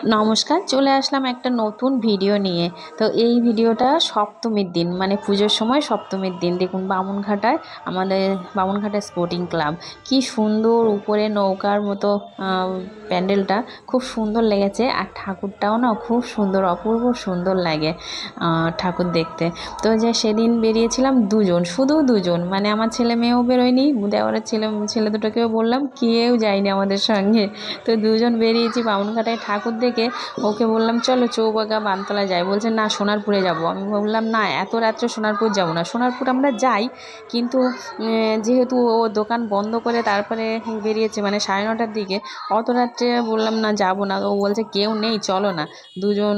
নমস্কার, চলে আসলাম একটা নতুন ভিডিও নিয়ে। তো এই ভিডিওটা সপ্তমীর দিন, মানে পুজোর সময় সপ্তমীর দিন। দেখুন বামুনঘাটায় আমাদের বামুনঘাটা স্পোর্টিং ক্লাব, কি সুন্দর উপরে নৌকার মতো প্যান্ডেলটা খুব সুন্দর লেগেছে। আর ঠাকুরটাও না খুব সুন্দর, অপূর্ব সুন্দর লাগে ঠাকুর দেখতে। তো যে সেদিন বেরিয়েছিলাম দুজন, শুধু দুজন, মানে আমার ছেলে মেয়েও বেরোয়নি, দেওয়ারের ছেলে দুটোকেও বললাম, কেউ যায়নি আমাদের সঙ্গে। তো দুজন বেরিয়েছি বামুনঘাটায় ঠাকুর দেখে। ওকে বললাম চলো চৌবাগা বানতলা যাই, বলছে না সোনারপুরে যাব। আমি বললাম না, এত রাত্রে সোনারপুর যাব না। সোনারপুর আমরা যাই, কিন্তু যেহেতু ও দোকান বন্ধ করে তারপরে বেরিয়েছে, মানে 9:30টার দিকে, অত রাত্রে বললাম না যাব না। ও বলছে কেউ নেই, চলো না, দুজন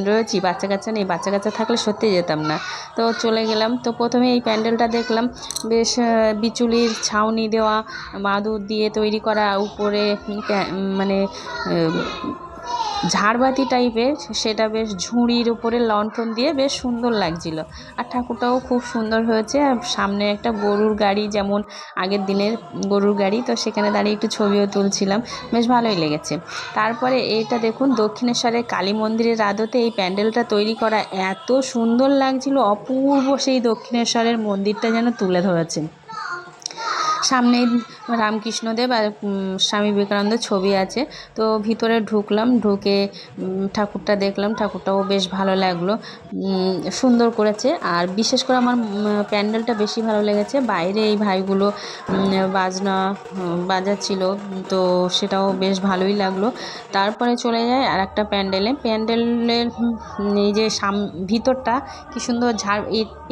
রয়েছি, বাচ্চা কাচ্চা নেই, বাচ্চা কাচ্চা থাকলে সত্যি যেতাম না। তো চলে গেলাম। তো প্রথমে এই প্যান্ডেলটা দেখলাম, বেশ বিচুলির ছাউনি দেওয়া, মাদুর দিয়ে তৈরি করা, উপরে মানে ঝাড়বাতি টাইপের, সেটা বেশ ঝুড়ির উপরে লণ্ঠন দিয়ে বেশ সুন্দর লাগছিল। আর ঠাকুরটাও খুব সুন্দর হয়েছে। আর সামনে একটা গরুর গাড়ি, যেমন আগের দিনের গরুর গাড়ি, তো সেখানে দাঁড়িয়ে একটু ছবিও তুলছিলাম, বেশ ভালোই লেগেছে। তারপরে এটা দেখুন, দক্ষিণেশ্বরের কালী মন্দিরের আদতে এই প্যান্ডেলটা তৈরি করা, এত সুন্দর লাগছিল, অপূর্ব সেই দক্ষিণেশ্বরের মন্দিরটা যেন তুলে ধরেছে। সামনেই রামকৃষ্ণদেব আর স্বামী বিবেকানন্দের ছবি আছে। তো ভিতরে ঢুকলাম, ঢুকে ঠাকুরটা দেখলাম, ঠাকুরটাও বেশ ভালো লাগলো, সুন্দর করেছে। আর বিশেষ করে আমার প্যান্ডেলটা বেশি ভালো লেগেছে, বাইরে এই ভাইগুলো বাজনা বাজাচ্ছিল, তো সেটাও বেশ ভালোই লাগলো। তারপরে চলে যায় আর একটা প্যান্ডেলের এই যে ভিতরটা কি সুন্দর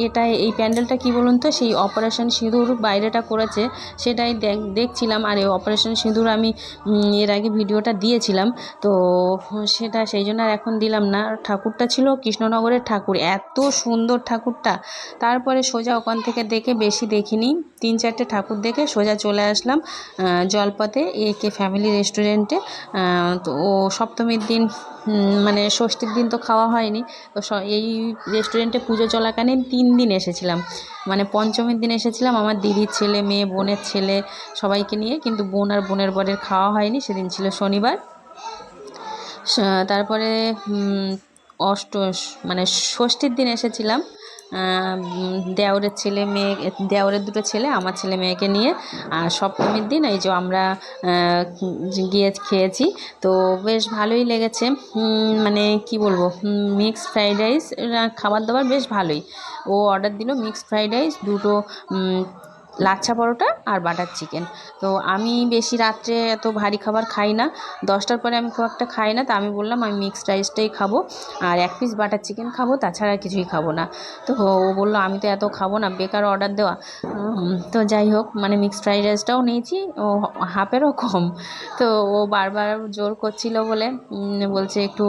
এটা এই প্যান্ডেলটা কি বলুন তো, সেই অপারেশন সিঁদুর বাইরেটা করেছে, সেটাই দেখছিলাম। আর এই অপারেশন সিঁদুর আমি এর আগে ভিডিওটা দিয়েছিলাম, তো সেটা সেই জন্য আর এখন দিলাম না। ঠাকুরটা ছিল কৃষ্ণনগরের ঠাকুর, এত সুন্দর ঠাকুরটা। তারপরে সোজা ওখান থেকে দেখে, বেশি দেখিনি, 3-4টে ঠাকুর দেখে সোজা চলে আসলাম জলপথে একে ফ্যামিলি রেস্টুরেন্টে। তো ও সপ্তমীর দিন, মানে ষষ্ঠীর দিন তো খাওয়া হয়নি, তো এই রেস্টুরেন্টে পুজো চলাকালীন 3 দিন এসেছিলাম। মানে পঞ্চমীর দিন এসেছিলাম আমার দিদির ছেলে, মেয়ে, বোনের ছেলে সবাইকে নিয়ে, কিন্তু বোন আর বোনের বরের খাওয়া হয়নি, সেদিন ছিল শনিবার। তারপরে মানে ষষ্ঠীর দিন এসেছিলাম দেওরের ছেলে মেয়ে, দেওরের দুটো ছেলে, আমার ছেলে মেয়েকে নিয়ে। আর সপ্তমীর দিন এই যে আমরা গিয়ে খেয়েছি, তো বেশ ভালোই লেগেছে। মানে কি বলবো, মিক্সড ফ্রাইড রাইস, খাবার দাবার বেশ ভালোই। ও অর্ডার দিল মিক্সড ফ্রাইড রাইস, দুটো লাচ্ছা পরোটা আর বাটার চিকেন। তো আমি বেশি রাত্রে এত ভারী খাবার খাই না, 10টার পরে আমি খুব একটা খাই না, তো আমি বললাম আমি মিক্সড রাইসটাই খাবো, আর 1 পিস বাটার চিকেন খাবো, তাছাড়া কিছুই খাবো না। তো ও বললো আমি তো এত খাবো না, বেকার অর্ডার দেওয়া। তো যাই হোক, মানে মিক্সড ফ্রাইড রাইসটাও নিয়েছি, ও হাফেরও কম। তো ও বারবার জোর করছিল বলে বলছে একটু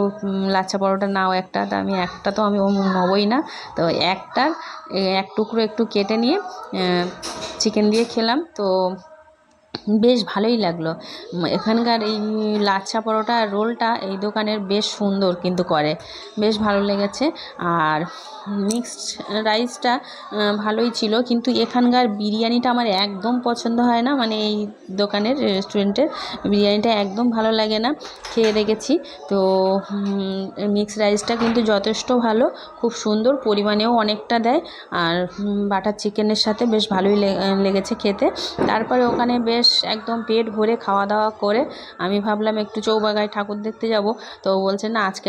লাচ্ছা পরোটা নাও একটা, তা আমি একটা তো আমি নেবই না। তো একটার 1 টুকরো একটু কেটে নিয়ে চিকেন দিয়ে খেলাম, তো বেশ ভালোই লাগলো। এখানকার এই লাচ্ছা পরোটা রোলটা এই দোকানের বেশ সুন্দর কিন্তু করে, বেশ ভালো লেগেছে। আর মিক্সড রাইসটা ভালোই ছিল, কিন্তু এখানকার বিরিয়ানিটা আমার একদম পছন্দ হয় না, মানে এই দোকানের রেস্টুরেন্টের বিরিয়ানিটা একদম ভালো লাগে না, খেয়ে দেখেছি। তো মিক্সড রাইসটা কিন্তু যথেষ্ট ভালো, খুব সুন্দর, পরিমাণেও অনেকটা দেয়। আর বাটার চিকেনের সাথে বেশ ভালোই লেগেছে খেতে। তারপরে ওখানে বেশ একদম পেট ভরে খাওয়া দাওয়া করে আমি ভাবলাম একটু চৌবাগায় ঠাকুর দেখতে যাব। তো বলছে না, আজকে